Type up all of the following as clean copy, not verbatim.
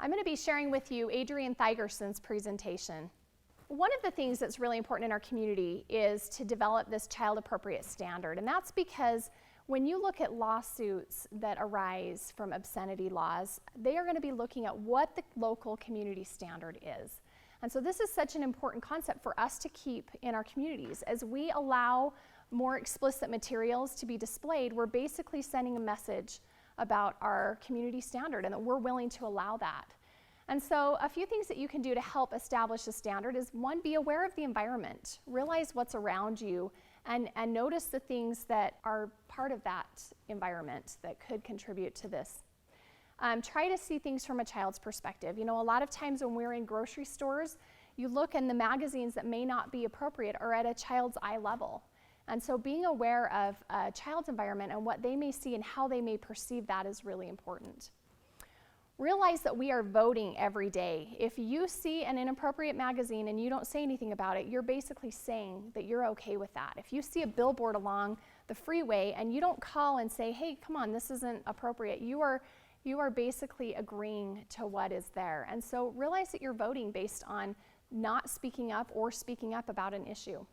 I'm going to be sharing with you Adrianne Thygerson's presentation. One of the things that's really important in our community is to develop this child-appropriate standard, and that's because when you look at lawsuits that arise from obscenity laws, they are going to be looking at what the local community standard is. And so this is such an important concept for us to keep in our communities. As we allow more explicit materials to be displayed, we're basically sending a message about our community standard and that we're willing to allow that. And so a few things that you can do to help establish a standard is, one, be aware of the environment. Realize what's around you and notice the things that are part of that environment that could contribute to this. Try to see things from a child's perspective. You know, a lot of times when we're in grocery stores, you look and the magazines that may not be appropriate are at a child's eye level. And so being aware of a child's environment and what they may see and how they may perceive that is really important. Realize that we are voting every day. If you see an inappropriate magazine and you don't say anything about it, you're basically saying that you're okay with that. If you see a billboard along the freeway and you don't call and say, hey, come on, this isn't appropriate, you are basically agreeing to what is there. And so realize that you're voting based on not speaking up or speaking up about an issue.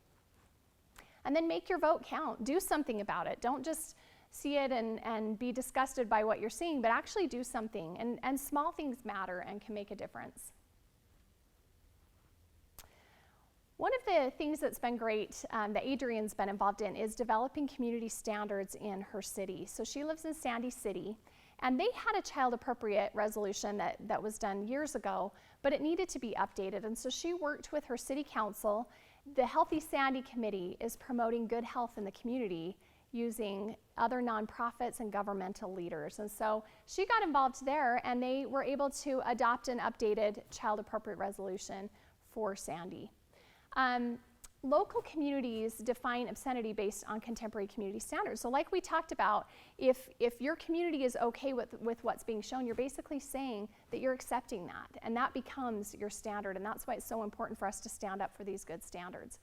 And then make your vote count. Do something about it. Don't just see it and be disgusted by what you're seeing, but actually do something. And small things matter and can make a difference. One of the things that's been great that Adrianne's been involved in is developing community standards in her city. So she lives in Sandy City, and they had a child-appropriate resolution that was done years ago, but it needed to be updated. And so she worked with her city council. The Healthy Sandy Committee is promoting good health in the community using other nonprofits and governmental leaders. And so she got involved there, and they were able to adopt an updated child-appropriate resolution for Sandy. Local communities define obscenity based on contemporary community standards. So like we talked about, if your community is okay with what's being shown, you're basically saying that you're accepting that, and that becomes your standard, and that's why it's so important for us to stand up for these good standards.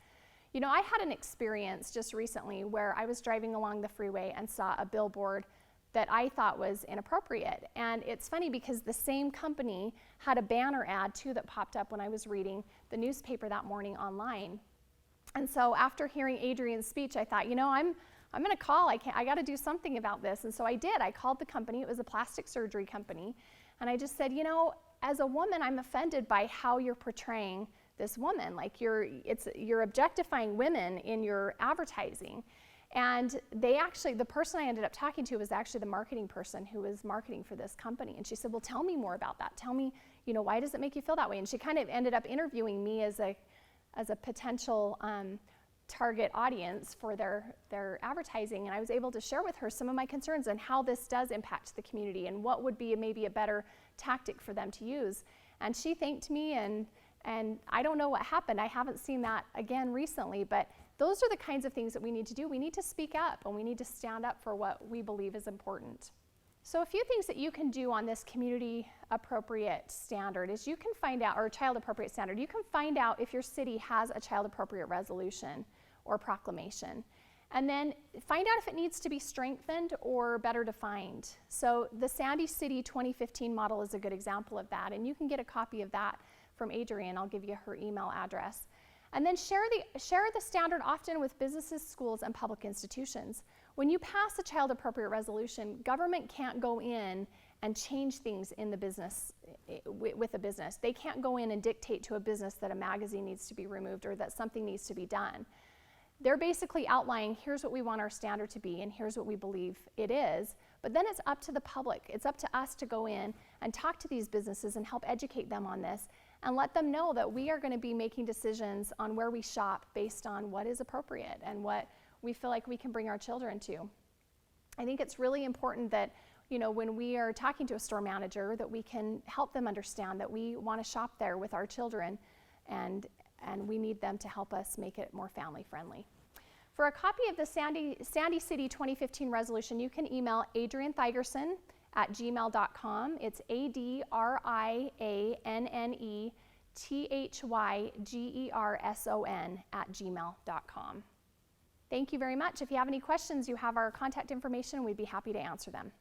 You know, I had an experience just recently where I was driving along the freeway and saw a billboard that I thought was inappropriate. And it's funny because the same company had a banner ad too that popped up when I was reading the newspaper that morning online. And so after hearing Adrianne's speech, I thought, you know, I'm going to call. I got to do something about this. And so I did. I called the company. It was a plastic surgery company. And I just said, you know, as a woman, I'm offended by how you're portraying this woman. Like you're objectifying women in your advertising. And the person I ended up talking to was actually the marketing person who was marketing for this company. And she said, well, tell me more about that. Tell me, you know, why does it make you feel that way? And she kind of ended up interviewing me as a potential target audience for their advertising. And I was able to share with her some of my concerns and how this does impact the community and what would be maybe a better tactic for them to use. And she thanked me, and I don't know what happened. I haven't seen that again recently, but those are the kinds of things that we need to do. We need to speak up, and we need to stand up for what we believe is important. So a few things that you can do on this community appropriate standard is you can find out, or child appropriate standard, you can find out if your city has a child appropriate resolution or proclamation. And then find out if it needs to be strengthened or better defined. So the Sandy City 2015 model is a good example of that, and you can get a copy of that from Adrianne. I'll give you her email address. And then share the standard often with businesses, schools, and public institutions. When you pass a child appropriate resolution, government can't go in and change things in the business, with a business. They can't go in and dictate to a business that a magazine needs to be removed or that something needs to be done. They're basically outlining, here's what we want our standard to be, and here's what we believe it is. But then it's up to the public. It's up to us to go in and talk to these businesses and help educate them on this and let them know that we are going to be making decisions on where we shop based on what is appropriate and what we feel like we can bring our children to. I think it's really important that, you know, when we are talking to a store manager, that we can help them understand that we want to shop there with our children, and we need them to help us make it more family friendly. For a copy of the Sandy City 2015 resolution, you can email Adrianne Thygerson at gmail.com. It's ADrianneThygerson at gmail.com. Thank you very much. If you have any questions, you have our contact information. We'd be happy to answer them.